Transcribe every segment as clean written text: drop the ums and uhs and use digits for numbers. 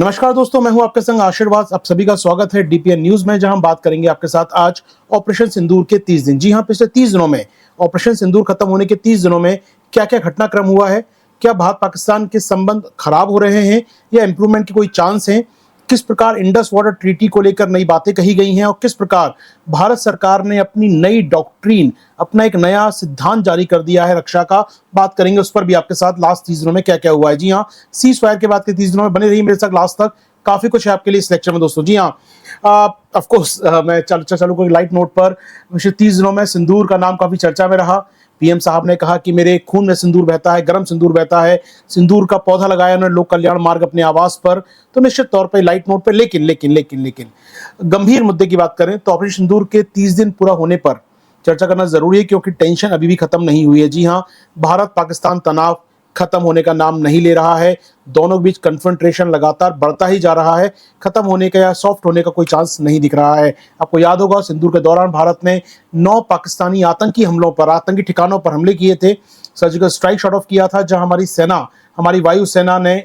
नमस्कार दोस्तों, मैं हूं आपके संग आशीर्वाद। आप सभी का स्वागत है डीपीएन न्यूज में, जहां हम बात करेंगे आपके साथ आज ऑपरेशन सिंदूर के 30 दिन। जी हां, पिछले 30 दिनों में ऑपरेशन सिंदूर खत्म होने के 30 दिनों में क्या क्या घटनाक्रम हुआ है, क्या भारत पाकिस्तान के संबंध खराब हो रहे हैं या इंप्रूवमेंट की कोई चांस है, किस प्रकार इंडस वाटर ट्रीटी को लेकर नई बातें कही गई हैं और किस प्रकार भारत सरकार ने अपनी नई डॉक्ट्रीन, अपना एक नया सिद्धांत जारी कर दिया है रक्षा का। बात करेंगे उस पर भी आपके साथ लास्ट 30 दिनों में क्या क्या हुआ है। जी हाँ, सीज फायर के बाद के 30 दिनों में बने रही मेरे साथ लास्ट तक, काफी कुछ है आपके लिए इस लेक्चर में दोस्तों। जी हाँ, ऑफ कोर्स मैं चालू कोई लाइट नोट पर। पिछले 30 दिनों में सिंदूर का नाम काफी चर्चा में रहा। पीएम साहब ने कहा कि मेरे खून में सिंदूर बहता है, गर्म सिंदूर बहता है। सिंदूर का पौधा लगाया उन्होंने लोक कल्याण मार्ग अपने आवास पर। तो निश्चित तौर पर लाइट नोट पर, लेकिन गंभीर मुद्दे की बात करें तो ऑपरेशन सिंदूर के 30 दिन पूरा होने पर चर्चा करना जरूरी है, क्योंकि टेंशन अभी भी खत्म नहीं हुई है। जी हाँ, भारत पाकिस्तान तनाव खत्म होने का नाम नहीं ले रहा है। दोनों के बीच कन्फ्रंट्रेशन लगातार बढ़ता ही जा रहा है। खत्म होने का या सॉफ्ट होने का कोई चांस नहीं दिख रहा है। आपको याद होगा, सिंदूर के दौरान भारत ने 9 पाकिस्तानी आतंकी हमलों पर, आतंकी ठिकानों पर हमले किए थे। सर्जिकल स्ट्राइक शॉट ऑफ किया था, जहां हमारी सेना, हमारी वायुसेना ने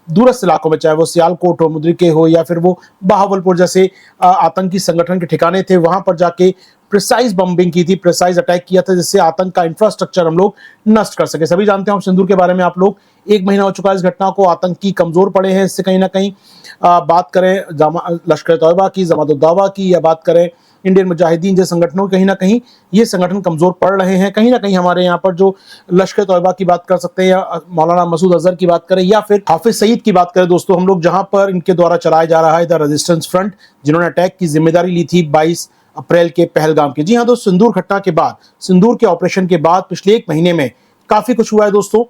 दूरस्थ इलाकों में, चाहे वो सियालकोट हो, मुद्रिके हो या फिर वो बहावलपुर जैसे आतंकी संगठन के ठिकाने थे, वहां पर जाके प्रिसाइज बम्बिंग की थी, प्रिसाइज अटैक किया था, जिससे आतंक का इंफ्रास्ट्रक्चर हम लोग नष्ट कर सके। सभी जानते हैं हम सिंदूर के बारे में। आप लोग 1 महीना हो चुका है इस घटना को, आतंकी कमजोर पड़े हैं इससे कहीं ना कहीं। बात करें लश्कर तौयबा की, जमात उद दावा की, या बात करें इंडियन मुजाहिदीन जैसे संगठनों, कहीं ना कहीं ये संगठन कमजोर पड़ रहे हैं। कहीं ना कहीं हमारे यहाँ पर जो लश्कर तौयबा की बात कर सकते हैं, या मौलाना मसूद अजहर की बात करें, या फिर हाफिज सईद की बात करें दोस्तों, हम लोग जहां पर इनके द्वारा चलाया जा रहा है द रेजिस्टेंस फ्रंट, जिन्होंने अटैक की जिम्मेदारी ली थी 22 अप्रैल के पहलगाम की। जी हाँ दोस्तों, सिंदूर घटना के बाद, सिंदूर के ऑपरेशन के बाद पिछले 1 महीने में काफी कुछ हुआ है दोस्तों।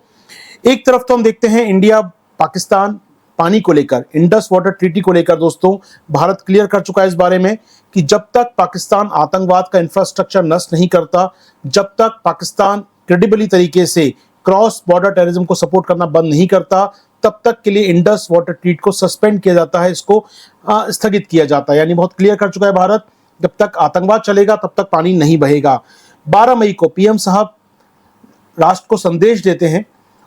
एक तरफ तो हम देखते हैं इंडिया पाकिस्तान पानी को लेकर, इंडस वाटर ट्रीटी को लेकर दोस्तों, भारत क्लियर कर चुका है इस बारे में कि जब तक पाकिस्तान आतंकवाद का इंफ्रास्ट्रक्चर नष्ट नहीं करता, जब तक पाकिस्तान क्रेडिबली तरीके से क्रॉस बॉर्डर टेररिज्म को सपोर्ट करना बंद नहीं करता, तब तक के लिए इंडस वाटर ट्रीट को सस्पेंड किया जाता है, इसको स्थगित किया जाता है। यानी बहुत क्लियर कर चुका है भारत, जब तक आतंकवाद चलेगा तब तक पानी नहीं बहेगा। 12 मई को पीएम साहब राष्ट्र को संदेश देते हैं,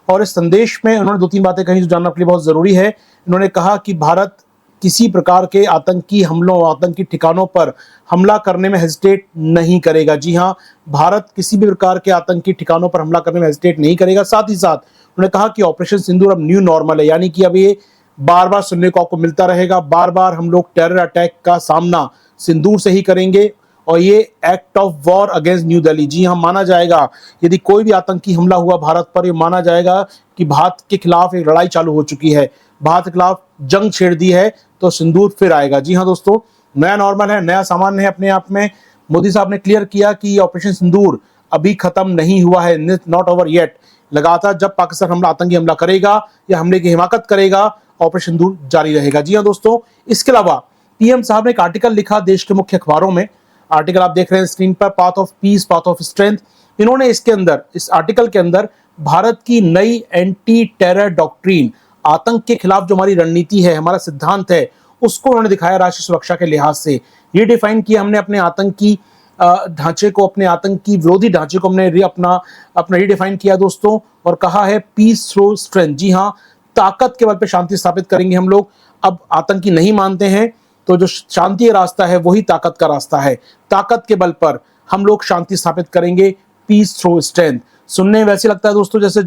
और इस संदेश में उन्होंने 2-3 बातें कही जो जानना आपके लिए बहुत जरूरी है। इन्होंने कहा कि भारत किसी प्रकार के आतंकी हमलों, आतंकी ठिकानों पर हमला करने में हेजिटेट नहीं करेगा। जी हाँ, भारत किसी भी प्रकार के आतंकी ठिकानों पर हमला करने में हेजिटेट नहीं करेगा। साथ ही साथ उन्होंने कहा कि ऑपरेशन सिंदूर अब न्यू नॉर्मल है, यानी कि अब ये बार बार सुनने को आपको मिलता रहेगा। बार बार हम लोग टेरर अटैक का सामना सिंदूर से ही करेंगे, और ये act of war against new Delhi. जी हाँ, माना जाएगा यदि कोई भी आतंकी हमला हुआ भारत पर, ये माना जाएगा कि भारत के खिलाफ एक लड़ाई चालू हो चुकी है, भारत के खिलाफ जंग छेड़ दी है, तो सिंदूर फिर आएगा। जी हाँ दोस्तों, नया नॉर्मल है, नया सामान्य है अपने आप में। मोदी साहब ने क्लियर किया कि ऑपरेशन सिंदूर अभी खत्म नहीं हुआ है, नॉट ओवर येट। लगातार जब पाकिस्तान हमला, आतंकी हमला करेगा या हमले की हिमाकत करेगा, ऑपरेशन सिंदूर जारी रहेगा। जी हाँ दोस्तों, इसके अलावा पीएम साहब ने एक आर्टिकल लिखा देश के मुख्य अखबारों में। आर्टिकल आप देख रहे हैं स्क्रीन पर, path of peace, path of strength. इन्होंने इसके अंदर, इस आर्टिकल के अंदर भारत की नई एंटी टेरर डॉक्ट्रीन, आतंक के खिलाफ जो हमारी रणनीति है, हमारा सिद्धांत है, उसको उन्होंने दिखाया राष्ट्रीय सुरक्षा के लिहाज से। ये डिफाइन किया हमने अपने आतंकी ढांचे को, अपने आतंकी विरोधी ढांचे को हमने अपना रीडिफाइन किया दोस्तों, और कहा है पीस थ्रू स्ट्रेंथ। जी हाँ, ताकत के बल पे शांति स्थापित करेंगे हम लोग। अब आतंकी नहीं मानते हैं, तो जो शांति का है वही ताकत का रास्ता है। ताकत के बल पर हम लोग शांति स्थापित करेंगे, पीस थ्रू स्ट्रेंथ। सुनने में वैसे लगता है दोस्तों जैसे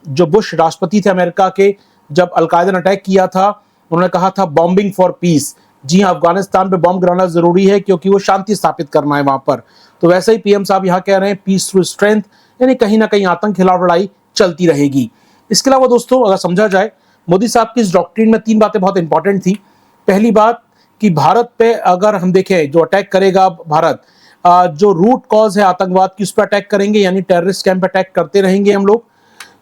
जो बुश राष्ट्रपति थे अमेरिका के, जब अलकायदा ने अटैक किया था, उन्होंने कहा था बॉम्बिंग फॉर पीस। जी हाँ, अफगानिस्तान पे बॉम्ब गिराना जरूरी है क्योंकि वो शांति स्थापित करना है वहां पर। तो वैसे ही पीएम साहब यहाँ कह रहे हैं पीस थ्रू स्ट्रेंथ, यानी कहीं ना कहीं आतंक के खिलाफ लड़ाई चलती रहेगी। इसके अलावा दोस्तों, अगर समझा जाए, मोदी साहब की इस डॉक्ट्रिन में 3 बातें बहुत इंपॉर्टेंट थी। पहली बात कि भारत पे अगर हम देखें, जो अटैक करेगा भारत, जो रूट कॉज है आतंकवाद की, उस पर अटैक करेंगे, यानी टेररिस्ट कैंप अटैक करते रहेंगे हम लोग।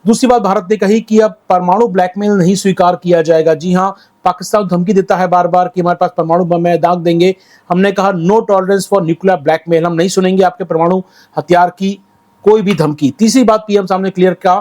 दूसरी बात भारत ने कही कि अब परमाणु ब्लैकमेल नहीं स्वीकार किया जाएगा। जी हाँ, पाकिस्तान धमकी देता है बार बार कि हमारे पास परमाणु बम है, दाग देंगे। हमने कहा no tolerance for nuclear blackmail, हम नहीं सुनेंगे आपके परमाणु हथियार की कोई भी धमकी। तीसरी बात पीएम साहब ने क्लियर कहा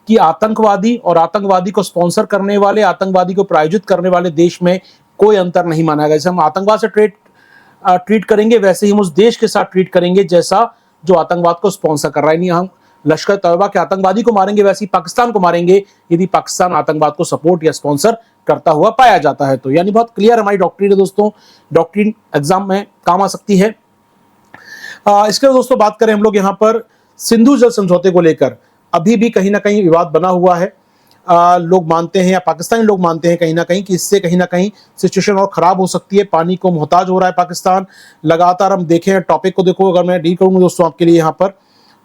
कि आतंकवादी और आतंकवादी को स्पॉन्सर करने वाले, आतंकवादी को प्रायोजित करने वाले देश में कोई अंतर नहीं माना गया। जैसे हम आतंकवाद से ट्रीट करेंगे, वैसे ही हम उस देश के साथ ट्रीट करेंगे जैसा जो आतंकवाद को स्पॉन्सर कर रहा है। नहीं, हम लश्कर तैयबा के आतंकवादी को मारेंगे वैसे ही पाकिस्तान को मारेंगे यदि पाकिस्तान आतंकवाद को सपोर्ट या स्पॉन्सर करता हुआ पाया जाता है तो। यानी बहुत क्लियर हमारी डॉक्ट्रिन है दोस्तों, डॉक्ट्रिन एग्जाम में काम आ सकती है। इसके बाद दोस्तों बात करें हम लोग यहाँ पर सिंधु जल समझौते को लेकर अभी भी कहीं ना कहीं विवाद बना हुआ है। लोग मानते हैं या पाकिस्तानी लोग मानते हैं कहीं ना कहीं कि इससे कहीं ना कहीं सिचुएशन और खराब हो सकती है, पानी को मोहताज हो रहा है पाकिस्तान। लगातार हम देखें टॉपिक को, देखो अगर मैं डील करूंगा दोस्तों आपके लिए यहाँ पर,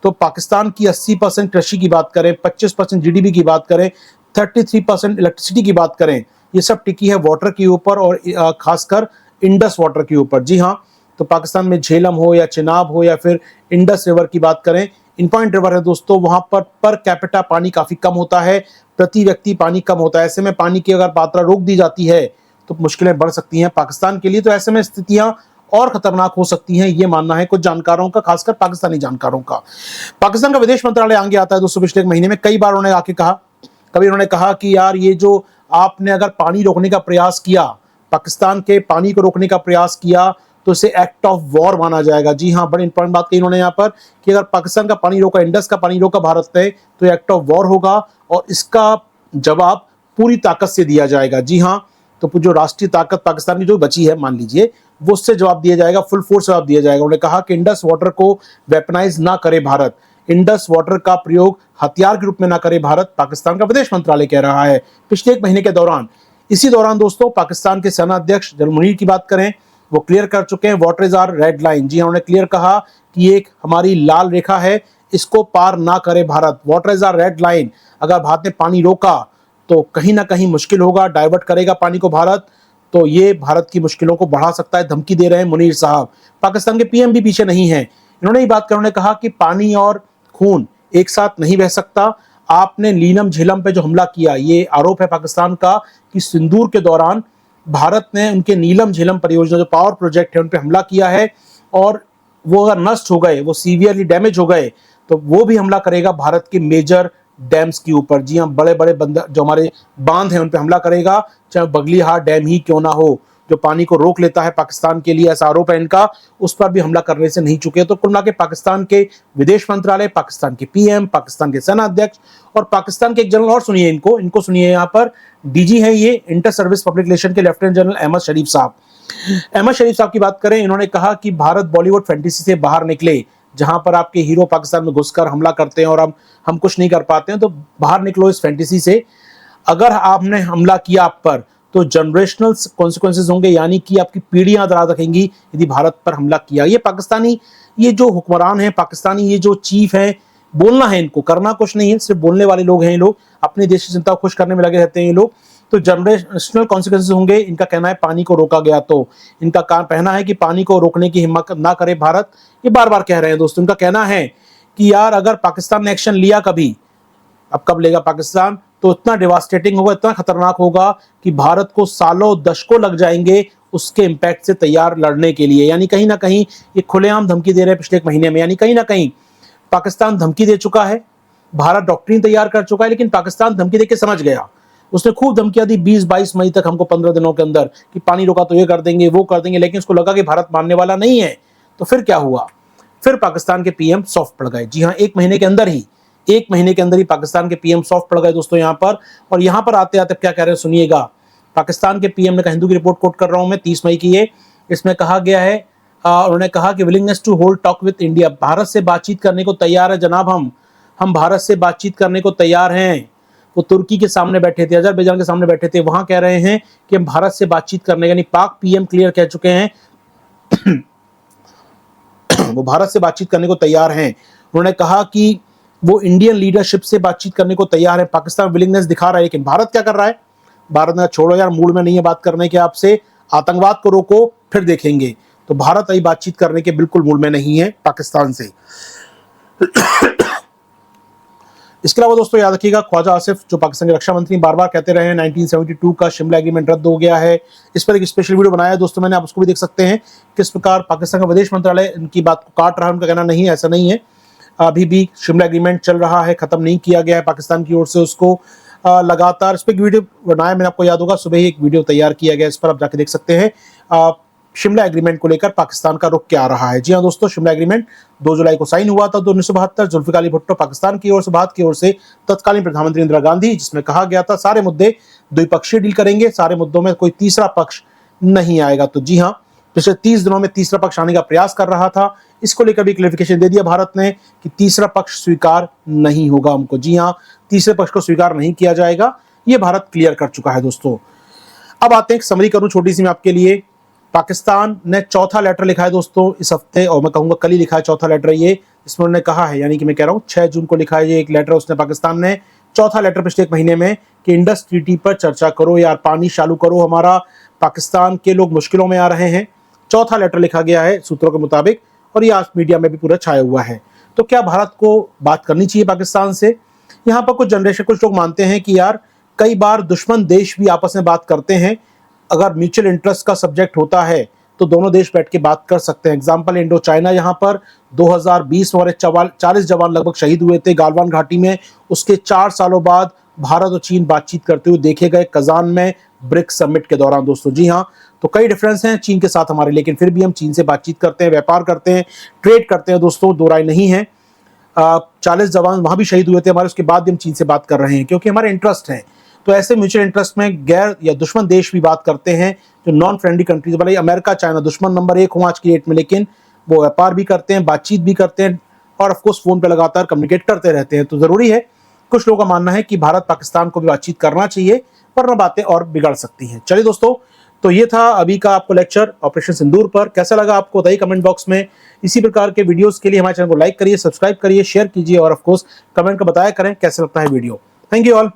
तो पाकिस्तान की 80% कृषि की बात करें, 25% जीडीपी की बात करें, 33% इलेक्ट्रिसिटी की बात करें, ये सब टिकी है वाटर के ऊपर और खासकर इंडस वाटर के ऊपर। जी हाँ, तो पाकिस्तान में झेलम हो या चिनाब हो या फिर इंडस रिवर की बात करें, इनपॉइंट रिवर है दोस्तों, वहां पर कैपिटा पानी काफी कम होता है, प्रति व्यक्ति पानी कम होता है। ऐसे में पानी की अगर मात्रा रोक दी जाती है तो मुश्किलें बढ़ सकती हैं पाकिस्तान के लिए। तो ऐसे में स्थितियां और खतरनाक हो सकती हैं, ये मानना है कुछ जानकारों का, खासकर पाकिस्तानी जानकारों का। पाकिस्तान का विदेश मंत्रालय आगे आता है दोस्तों पिछले एक महीने में, कई बार उन्होंने आके कहा, कभी उन्होंने कहा कि यार ये जो आपने अगर पानी रोकने का प्रयास किया, पाकिस्तान के पानी को रोकने का प्रयास किया, तो इसे एक्ट ऑफ वॉर माना जाएगा। जी हाँ, बड़ी इंपॉर्टेंट बात कही इन्होंने यहाँ पर कि अगर पाकिस्तान का पानी रोका, इंडस का पानी रोका भारत ने, तो एक्ट ऑफ वॉर होगा और इसका जवाब पूरी ताकत से दिया जाएगा। जी हाँ, तो जो राष्ट्रीय ताकत पाकिस्तान की जो बची है मान लीजिए, वो उससे जवाब दिया जाएगा, फुल फोर्स जवाब दिया जाएगा। उन्होंने कहा कि इंडस वाटर को वेपनाइज ना करे भारत, इंडस वाटर का प्रयोग हथियार के रूप में ना करे भारत, पाकिस्तान का विदेश मंत्रालय कह रहा है पिछले एक महीने के दौरान। इसी दौरान दोस्तों पाकिस्तान के सेना अध्यक्ष जनरल मुनीर की बात करें, वो क्लियर कर चुके हैं water is our red line. जी हाँ, उन्होंने क्लियर कहा कि ये एक हमारी लाल रेखा है, इसको पार ना करे Bharat. Water is our red line, अगर भारत ने पानी रोका तो कहीं ना कहीं मुश्किल होगा, डाइवर्ट करेगा पानी को भारत, तो ये भारत की मुश्किलों को बढ़ा सकता है। धमकी दे रहे हैं मुनीर साहब। पाकिस्तान के पीएम भी पीछे नहीं है, इन्होंने ये बात कर, उन्होंने कहा कि पानी और खून एक साथ नहीं बह सकता। आपने नीलम झेलम पे जो हमला किया, ये आरोप है पाकिस्तान का कि सिंदूर के दौरान भारत ने उनके नीलम झेलम परियोजना जो पावर प्रोजेक्ट है उन पे हमला किया है, और वो अगर नष्ट हो गए, वो सीवियरली डैमेज हो गए, तो वो भी हमला करेगा भारत के मेजर डैम्स के ऊपर। जी हाँ, बड़े बड़े बंदर जो हमारे बांध हैं उन पे हमला करेगा, चाहे बगलीहार डैम ही क्यों ना हो, जो पानी को रोक लेता है पाकिस्तान के लिए, ऐसा आरोप है इनका, उस पर भी हमला करने से नहीं चुके। तो कुल मिला के पाकिस्तान के विदेश मंत्रालय, पाकिस्तान के पीएम, पाकिस्तान के सेना अध्यक्ष और पाकिस्तान के एक जनरल, और सुनिए इनको सुनिए, यहाँ पर डीजी है ये इंटर सर्विस पब्लिक रिलेशन के लेफ्टिनेंट जनरल अहमद शरीफ साहब। अहमद शरीफ साहब की बात करें, इन्होंने कहा कि भारत बॉलीवुड फैंटेसी से बाहर निकले, जहां पर आपके हीरो पाकिस्तान में घुसकर हमला करते हैं और हम कुछ नहीं कर पाते हैं, तो बाहर निकलो इस फैंटेसी से। अगर आपने हमला किया आप पर, तो जनरेशनल कॉन्सिक्वेंसेस होंगे, यानी कि आपकी पीढ़ियां याद रखेंगी यदि भारत पर हमला किया। ये पाकिस्तानी, ये जो हुक्मरान हैं पाकिस्तानी, ये जो चीफ हैं, बोलना है इनको, करना कुछ नहीं है, सिर्फ बोलने वाले लोग हैं ये लोग, अपने देश की जनता को खुश करने में लगे रहते हैं ये लोग। तो जनरेशनल कॉन्सिक्वेंसेस होंगे। इनका कहना है पानी को रोका गया तो, इनका कहना है कि पानी को रोकने की हिम्मत ना करे भारत, ये बार बार कह रहे हैं दोस्तों। इनका कहना है कि यार अगर पाकिस्तान ने एक्शन लिया कभी, अब कब लेगा पाकिस्तान, तो इतना डिवास्टेटिंग होगा, इतना खतरनाक होगा कि भारत को सालों दशकों लग जाएंगे उसके इंपैक्ट से तैयार लड़ने के लिए। यानी कहीं ना कहीं ये खुलेआम धमकी दे रहे हैं पिछले एक महीने में, यानी कहीं ना कहीं पाकिस्तान धमकी दे चुका है, भारत डॉक्ट्रिन तैयार कर चुका है, लेकिन पाकिस्तान धमकी देके समझ गया। उसने खूब धमकियां दी 20-22 मई तक हमको, 15 दिनों के अंदर, कि पानी रोका तो ये कर देंगे वो कर देंगे, लेकिन उसको लगा कि भारत मानने वाला नहीं है। तो फिर क्या हुआ, फिर पाकिस्तान के पीएम सॉफ्ट पड़ गए। जी हाँ, एक महीने के अंदर ही पाकिस्तान के पीएम सॉफ्ट पड़ गए दोस्तों यहाँ पर। और यहाँ पर आते आते क्या कह रहे हैं सुनिएगा, पाकिस्तान के पीएम ने कहा, हिंदू की रिपोर्ट कोट कर रहा हूं मैं, 30 मई की है, इसमें कहा गया है, उन्होंने कहा कि willingness to hold talk with India, Bharat से बातचीत करने को तैयार है जनाब, हम भारत से बातचीत करने को तैयार हैं। वो तुर्की के सामने बैठे थे, अजरबैजान के सामने बैठे थे, वहां कह रहे हैं कि हम भारत से बातचीत करने, यानी पाक पीएम क्लियर कह चुके हैं वो भारत से बातचीत करने को तैयार हैं। उन्होंने कहा कि वो इंडियन लीडरशिप से बातचीत करने को तैयार है, पाकिस्तान विलिंगनेस दिखा रहा है, लेकिन भारत क्या कर रहा है, भारत ने छोड़ो यार, मूड में नहीं है बात करने के आपसे, आतंकवाद को रोको फिर देखेंगे। तो भारत अभी बातचीत करने के बिल्कुल मूड में नहीं है पाकिस्तान से। इसके अलावा दोस्तों याद रखिएगा, ख्वाजा आसिफ जो पाकिस्तान के रक्षा मंत्री बार बार कहते रहे हैं 1972 का शिमला एग्रीमेंट रद्द हो गया है, इस पर एक स्पेशल वीडियो बनाया है दोस्तों मैंने, आप उसको भी देख सकते हैं किस प्रकार पाकिस्तान का विदेश मंत्रालय इनकी बात को काट रहा है। उनका कहना नहीं है, ऐसा नहीं है, अभी भी शिमला एग्रीमेंट चल रहा है, खत्म नहीं किया गया है पाकिस्तान की ओर से उसको। लगातार इस पर एक वीडियो बनाया मैंने, आपको याद होगा सुबह ही एक वीडियो तैयार किया गया, इस पर आप जाके देख सकते हैं। शिमला एग्रीमेंट को लेकर पाकिस्तान का रुख क्या रहा है। जी हाँ दोस्तों, शिमला एग्रीमेंट 2 जुलाई को साइन हुआ था 1972। जुल्फिकार अली भुट्टो पाकिस्तान की ओर से, भारत की ओर से तत्कालीन प्रधानमंत्री इंदिरा गांधी, जिसमें कहा गया था सारे मुद्दे द्विपक्षीय डील करेंगे, सारे मुद्दों में कोई तीसरा पक्ष नहीं आएगा। तो जी हाँ, पिछले 30 दिनों में तीसरा पक्ष आने का प्रयास कर रहा था। इसको लेकर भी क्लैरिफिकेशन दे दिया भारत ने कि तीसरा पक्ष स्वीकार नहीं होगा हमको। जी हाँ, तीसरे पक्ष को स्वीकार नहीं किया जाएगा, ये भारत क्लियर कर चुका है दोस्तों। अब आते हैं, समरी करूं छोटी सी मैं आपके लिए। पाकिस्तान ने चौथा लेटर लिखा है दोस्तों इस हफ्ते, और मैं कहूंगा कल ही लिखा है चौथा लेटर ये, इसमें उन्होंने कहा है, यानी कि मैं कह रहा हूं 6 जून को लिखा है ये एक लेटर उसने, पाकिस्तान ने चौथा लेटर पिछले एक महीने में, कि इंडस ट्रीटी पर चर्चा करो यार, पानी चालू करो हमारा, पाकिस्तान के लोग मुश्किलों में आ रहे हैं। चौथा लेटर लिखा गया है सूत्रों के मुताबिक, और ये आज मीडिया में भी पूरा छाया हुआ है। तो क्या भारत को बात करनी चाहिए पाकिस्तान से? यहाँ पर कुछ लोग मानते हैं कि यार कई बार दुश्मन देश भी आपस में बात करते हैं, अगर म्यूचुअल इंटरेस्ट का सब्जेक्ट होता है तो दोनों देश बैठ के बात कर सकते हैं। एग्जाम्पल इंडो चाइना, यहाँ पर 2020 में 40 जवान लगभग शहीद हुए थे गालवान घाटी में। उसके 4 सालों बाद भारत और चीन बातचीत करते हुए देखे गए कजान में ब्रिक्स समिट के दौरान दोस्तों। जी हाँ, तो कई डिफरेंस हैं चीन के साथ हमारे, लेकिन फिर भी हम चीन से बातचीत करते हैं, व्यापार करते हैं, ट्रेड करते हैं दोस्तों, दो राय नहीं है। 40 जवान वहां भी शहीद हुए थे हमारे, उसके बाद भी हम चीन से बात कर रहे हैं क्योंकि हमारे इंटरेस्ट है। तो ऐसे म्यूचुअल इंटरेस्ट में गैर या दुश्मन देश भी बात करते हैं, जो नॉन फ्रेंडली कंट्रीज, भले अमेरिका चाइना दुश्मन नंबर 1 हो आज की डेट में, लेकिन वो व्यापार भी करते हैं, बातचीत भी करते हैं, और ऑफकोर्स फोन पे लगातार कम्युनिकेट करते रहते हैं। तो जरूरी है, कुछ लोगों का मानना है कि भारत पाकिस्तान को भी बातचीत करना चाहिए, वरना बातें और बिगड़ सकती हैं। चलिए दोस्तों, तो ये था अभी का आपको लेक्चर ऑपरेशन सिंदूर पर। कैसा लगा आपको बताइए कमेंट बॉक्स में। इसी प्रकार के वीडियोस के लिए हमारे चैनल को लाइक करिए, सब्सक्राइब करिए, शेयर कीजिए, और ऑफकोर्स कमेंट को बताया करें कैसा लगता है वीडियो। Thank you all.